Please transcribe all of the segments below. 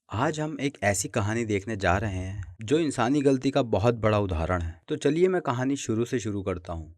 आज हम एक ऐसी कहानी देखने जा रहे हैं जो इंसानी गलती का बहुत बड़ा उदाहरण है। तो चलिए मैं कहानी शुरू से शुरू करता हूँ।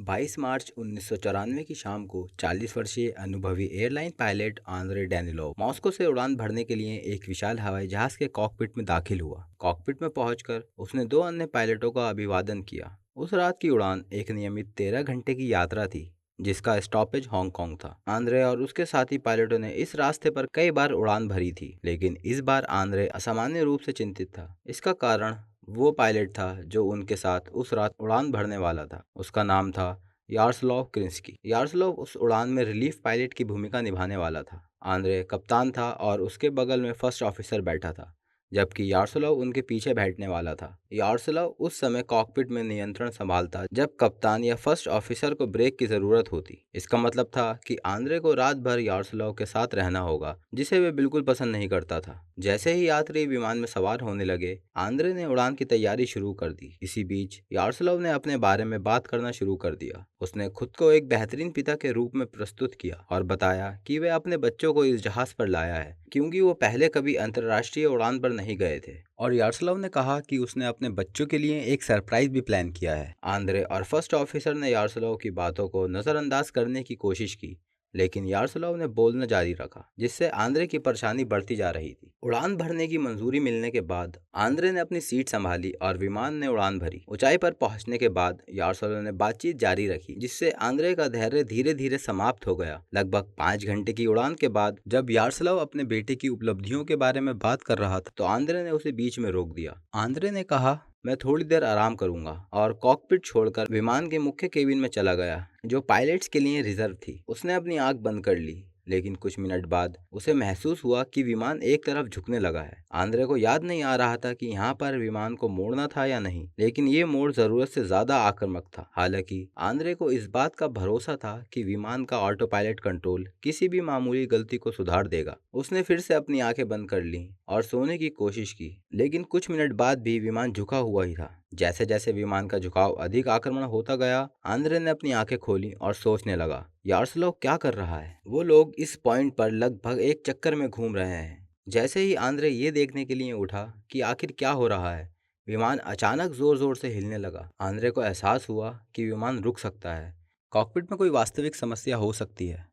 22 मार्च 1994 की शाम को 40 वर्षीय अनुभवी एयरलाइन पायलट आंद्रे डैनिलोव मॉस्को से उड़ान भरने के लिए एक विशाल हवाई जहाज के कॉकपिट में दाखिल हुआ। कॉकपिट में पहुंचकर उसने दो अन्य पायलटों का अभिवादन किया। उस रात की उड़ान एक नियमित 13 घंटे की यात्रा थी, जिसका स्टॉपेज हांगकांग था। आंद्रे और उसके साथी पायलटों ने इस रास्ते पर कई बार उड़ान भरी थी, लेकिन इस बार आंद्रे असामान्य रूप से चिंतित था। इसका कारण वो पायलट था जो उनके साथ उस रात उड़ान भरने वाला था। उसका नाम था यारोस्लाव क्रिंस्की। यारोस्लाव उस उड़ान में रिलीफ पायलट की भूमिका निभाने वाला था। आंद्रे कप्तान था और उसके बगल में फर्स्ट ऑफिसर बैठा था, जबकि यारोस्लाव उनके पीछे बैठने वाला था। यारोस्लाव उस समय कॉकपिट में नियंत्रण संभालता जब कप्तान या फर्स्ट ऑफिसर को ब्रेक की जरूरत होती। इसका मतलब था कि आंद्रे को रात भर यारोस्लाव के साथ रहना होगा, जिसे वे बिल्कुल पसंद नहीं करता था। जैसे ही यात्री विमान में सवार होने लगे, आंद्रे ने उड़ान की तैयारी शुरू कर दी। इसी बीच यारोस्लाव ने अपने बारे में बात करना शुरू कर दिया। उसने खुद को एक बेहतरीन पिता के रूप में प्रस्तुत किया और बताया कि वे अपने बच्चों को इस जहाज पर लाया है क्योंकि वो पहले कभी अंतर्राष्ट्रीय उड़ान पर नहीं गए थे। और यारोस्लाव ने कहा कि उसने अपने बच्चों के लिए एक सरप्राइज भी प्लान किया है। आंद्रे और फर्स्ट ऑफिसर ने यारोस्लाव की बातों को नजरअंदाज करने की कोशिश की, लेकिन यारोस्लाव ने बोलना जारी रखा, जिससे आंद्रे की परेशानी बढ़ती जा रही थी। उड़ान भरने की मंजूरी मिलने के बाद आंद्रे ने अपनी सीट संभाली और विमान ने उड़ान भरी। ऊंचाई पर पहुंचने के बाद यारोस्लाव ने बातचीत जारी रखी, जिससे आंद्रे का धैर्य धीरे धीरे समाप्त हो गया। लगभग 5 घंटे की उड़ान के बाद जब यारोस्लाव अपने बेटे की उपलब्धियों के बारे में बात कर रहा था, तो आंद्रे ने उसे बीच में रोक दिया। आंद्रे ने कहा, मैं थोड़ी देर आराम करूंगा, और कॉकपिट छोड़कर विमान के मुख्य केबिन में चला गया, जो पायलट्स के लिए रिजर्व थी। उसने अपनी आंख बंद कर ली, लेकिन कुछ मिनट बाद उसे महसूस हुआ कि विमान एक तरफ झुकने लगा है। आंद्रे को याद नहीं आ रहा था कि यहाँ पर विमान को मोड़ना था या नहीं, लेकिन ये मोड़ जरूरत से ज्यादा आक्रामक था। हालांकि आंद्रे को इस बात का भरोसा था कि विमान का ऑटो पायलट कंट्रोल किसी भी मामूली गलती को सुधार देगा। उसने फिर से अपनी आंखें बंद कर ली और सोने की कोशिश की, लेकिन कुछ मिनट बाद भी विमान झुका हुआ ही था। जैसे जैसे विमान का झुकाव अधिक आक्रमण होता गया, आंद्रे ने अपनी आंखें खोली और सोचने लगा, यारोस्लाव क्या कर रहा है? वो लोग इस पॉइंट पर लगभग एक चक्कर में घूम रहे हैं। जैसे ही आंद्रे ये देखने के लिए उठा कि आखिर क्या हो रहा है, विमान अचानक जोर जोर से हिलने लगा। आंद्रे को एहसास हुआ कि विमान रुक सकता है। कॉकपिट में कोई वास्तविक समस्या हो सकती है,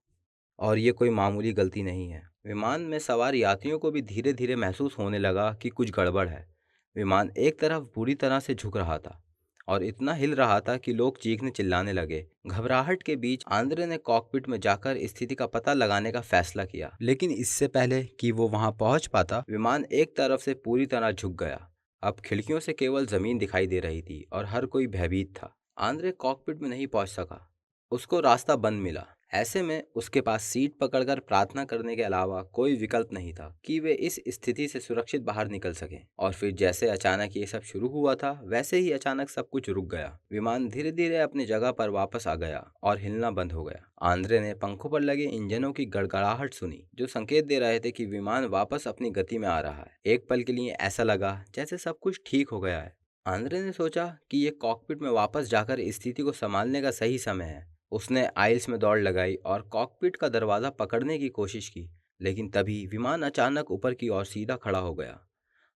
और ये कोई मामूली गलती नहीं है। विमान में सवार यात्रियों को भी धीरे धीरे महसूस होने लगा कि कुछ गड़बड़ है। विमान एक तरफ पूरी तरह से झुक रहा था और इतना हिल रहा था कि लोग चीखने चिल्लाने लगे। घबराहट के बीच आंद्रे ने कॉकपिट में जाकर स्थिति का पता लगाने का फैसला किया, लेकिन इससे पहले कि वो वहां पहुंच पाता, विमान एक तरफ से पूरी तरह झुक गया। अब खिड़कियों से केवल जमीन दिखाई दे रही थी और हर कोई भयभीत था। आंद्रे कॉकपिट में नहीं पहुंच सका। उसको रास्ता बंद मिला। ऐसे में उसके पास सीट पकड़कर प्रार्थना करने के अलावा कोई विकल्प नहीं था कि वे इस स्थिति से सुरक्षित बाहर निकल सकें। और फिर जैसे अचानक ये सब शुरू हुआ था, वैसे ही अचानक सब कुछ रुक गया। विमान धीरे धीरे अपनी जगह पर वापस आ गया और हिलना बंद हो गया। आंद्रे ने पंखों पर लगे इंजनों की गड़गड़ाहट सुनी, जो संकेत दे रहे थे कि विमान वापस अपनी गति में आ रहा है। एक पल के लिए ऐसा लगा जैसे सब कुछ ठीक हो गया है। आंद्रे ने सोचा कि ये कॉकपिट में वापस जाकर स्थिति को संभालने का सही समय है। उसने आइल्स में दौड़ लगाई और कॉकपिट का दरवाजा पकड़ने की कोशिश की, लेकिन तभी विमान अचानक ऊपर की ओर सीधा खड़ा हो गया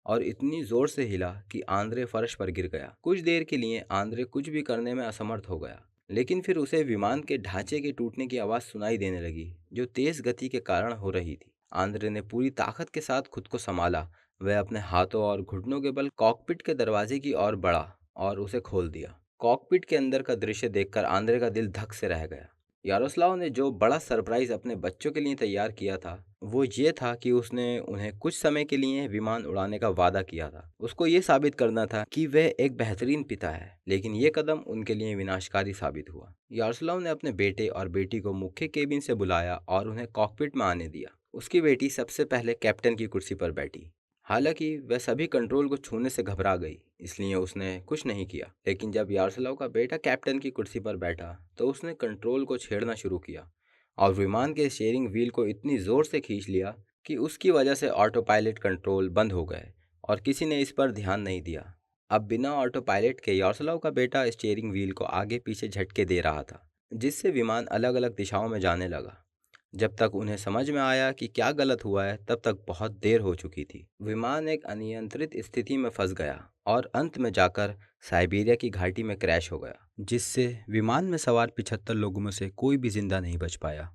और इतनी जोर से हिला कि आंद्रे फर्श पर गिर गया। कुछ देर के लिए आंद्रे कुछ भी करने में असमर्थ हो गया, लेकिन फिर उसे विमान के ढांचे के टूटने की आवाज सुनाई देने लगी, जो तेज गति के कारण हो रही थी। आंद्रे ने पूरी ताकत के साथ खुद को संभाला। वह अपने हाथों और घुटनों के बल कॉकपिट के दरवाजे की ओर बढ़ा और उसे खोल दिया। कॉकपिट के अंदर का दृश्य देखकर आंद्रे का दिल धक से रह गया। यारोस्लाव ने जो बड़ा सरप्राइज अपने बच्चों के लिए तैयार किया था, वो ये था कि उसने उन्हें कुछ समय के लिए विमान उड़ाने का वादा किया था। उसको ये साबित करना था कि वह एक बेहतरीन पिता है, लेकिन ये कदम उनके लिए विनाशकारी साबित हुआ। यारोस्लाव ने अपने बेटे और बेटी को मुख्य केबिन से बुलाया और उन्हें कॉकपिट में आने दिया। उसकी बेटी सबसे पहले कैप्टन की कुर्सी पर बैठी। हालांकि वह सभी कंट्रोल को छूने से घबरा गई, इसलिए उसने कुछ नहीं किया। लेकिन जब यारोस्लाव का बेटा कैप्टन की कुर्सी पर बैठा, तो उसने कंट्रोल को छेड़ना शुरू किया और विमान के स्टीयरिंग व्हील को इतनी जोर से खींच लिया कि उसकी वजह से ऑटो पायलट कंट्रोल बंद हो गए और किसी ने इस पर ध्यान नहीं दिया। अब बिना ऑटो पायलट के यारोस्लाव का बेटा स्टीयरिंग व्हील को आगे पीछे झटके दे रहा था, जिससे विमान अलग अलग दिशाओं में जाने लगा। जब तक उन्हें समझ में आया कि क्या गलत हुआ है तब तक बहुत देर हो चुकी थी। विमान एक अनियंत्रित स्थिति में फंस गया और अंत में जाकर साइबेरिया की घाटी में क्रैश हो गया, जिससे विमान में सवार 75 लोगों में से कोई भी जिंदा नहीं बच पाया।